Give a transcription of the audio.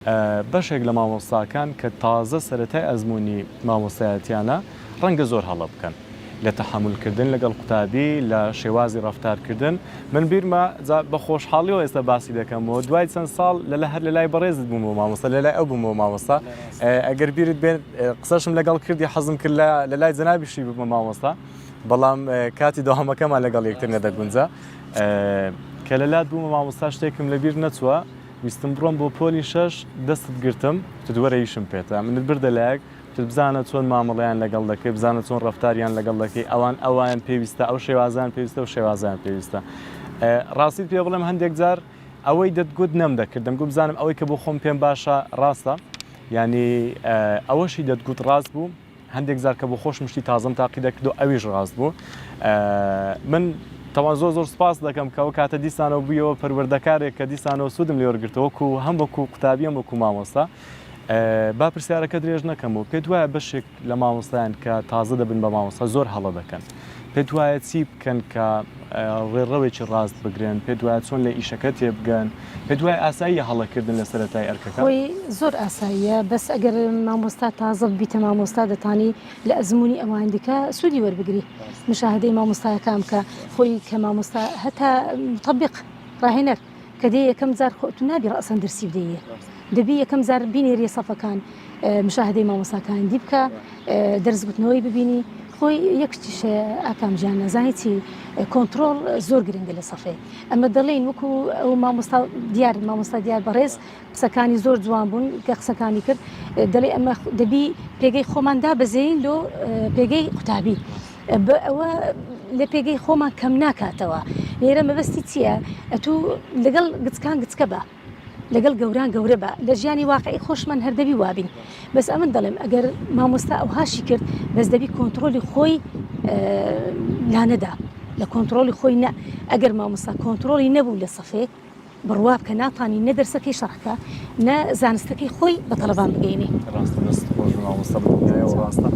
بەشێک لە مامۆستاکان کە تازە سەرەتای ئەزمموی مامۆستایەتیانە ڕەنگە زۆر هەڵە بکەن لە تەحملکردن لەگەڵ قوتابی لە شێوازی ڕەفتارکردن من بیرمە بە خۆشحاڵیەوە ئێستا باسی دەکەمەوە دوای چەند ساڵ هەر لە لای بەڕێزت بوومەوە مامۆستا لە لای ئەو بوومەوە مامۆستا ئەگەر بیرت بێن قسەشم لەگەڵ کردی حەزم کرد لە لای جەنابیشی بوومە مامۆستا بەڵام کاتی داهەمەکەمان لەگەڵ یەکتر نەدەگونجە کە لە لات بوومە مامۆستا شتێکم لەبیر نەچووە ویستم بڕۆم بۆ پۆلی شەش دەستت گرتم دووەرەیشم پێێتە منت بردە لایەک بزانە چۆن مامەڵیان لەگەڵ دەکەی بزانە چۆن ڕەفتاریان لەگەڵ دەکەی ئەوان پێویستە ئەو شێوازان پێویستە و شێوازان پێویستە ڕاستیت پێ بڵێم هەندێک جار ئەوەی دەتگوت نەمدەکردم گو بزانم ئەوەی کە بۆ خۆم پێم باشە ڕاستە ینی ئەوەشی دەتگوت ڕاست بوو هەندێک جار کە بۆ خۆش مشتی تازم تاقی دەکرد و ئەویش ڕاست بوو من تەوان زۆر سپاس دەکەم کەەوە کاتە دیسانەوە بوویەوە پەروەردەکارێک کە دیسانەوە سوودم لێوەرگرتەوەکو هەم وەکو قوتابیەم وەکو مامۆستا با پرسیارەکە درێژ نەکەمەوە پێت وایە بەشێک لە مامۆستایان کە تازە دەبن بە مامۆستا زۆر هەڵە دەکەن پێت وایە چی بکەن کە ڕێڕەوێکی ڕاست بگرن پێت وایە چۆن لە ئیشەکە تێبگەن پێت وایە ئاسایی هەڵەکردن لە سەرەتای ئەرکەکە خۆی زۆر ئاساییە بەس ئەگەر مامۆستا تازە بیتە مامۆستا دەتانی لە ئەزمموی ئەوەندەکە سوودی وەربگری مشاهدەی مامۆستایەکان کە خۆی کە مامۆستا هەتا مطبق ڕاهێنەر کە دێ یەکەم جار خۆتو نابی ڕەسەن دەرسی بدەیە دەبی یەکەم جار بینێریە سەفەکان مشاهدەی مامۆستاکان دی بکە دەرزگوتنەوەی ببینی خۆی یەکشتیشە ئاکام ژیان نەزانی چی کۆنتترۆل زۆر گرنگە لە سەفێ ئەمە دەڵێن وەکو ئەو مامۆستا دیار بەڕێز قسەکانی زۆر جوان بوون کە قسەکانی کرد دەڵێ ئەمە دەبی پێگەی خۆماندا بەزین لۆ پێگەی قوتابی ئەوە لە پێگەی خۆمان کەم ناکاتەوە لێرە مەبەستی چییە ئەتوو لەگەڵ گچکان گچکە بە لەگەڵ گەوران گەورە بە لە ژیانی واقعی خۆشمان هەردەبی وابین بەس ئەمن دەڵێم ئەگەر مامۆستا ئەو هاشی کرد بەس دەبی کۆنتترۆلی خۆی لاەدا لە کۆنتترۆلی خۆی نە ئەگەر مامۆستا کۆنتترۆلی نەبوو لە سەفێ بڕواب کە ناتوانانی نە دەرسەکەی شەڕەکە نە زانستەکەی خۆی بە تەلەبان بگەینی ڕاستە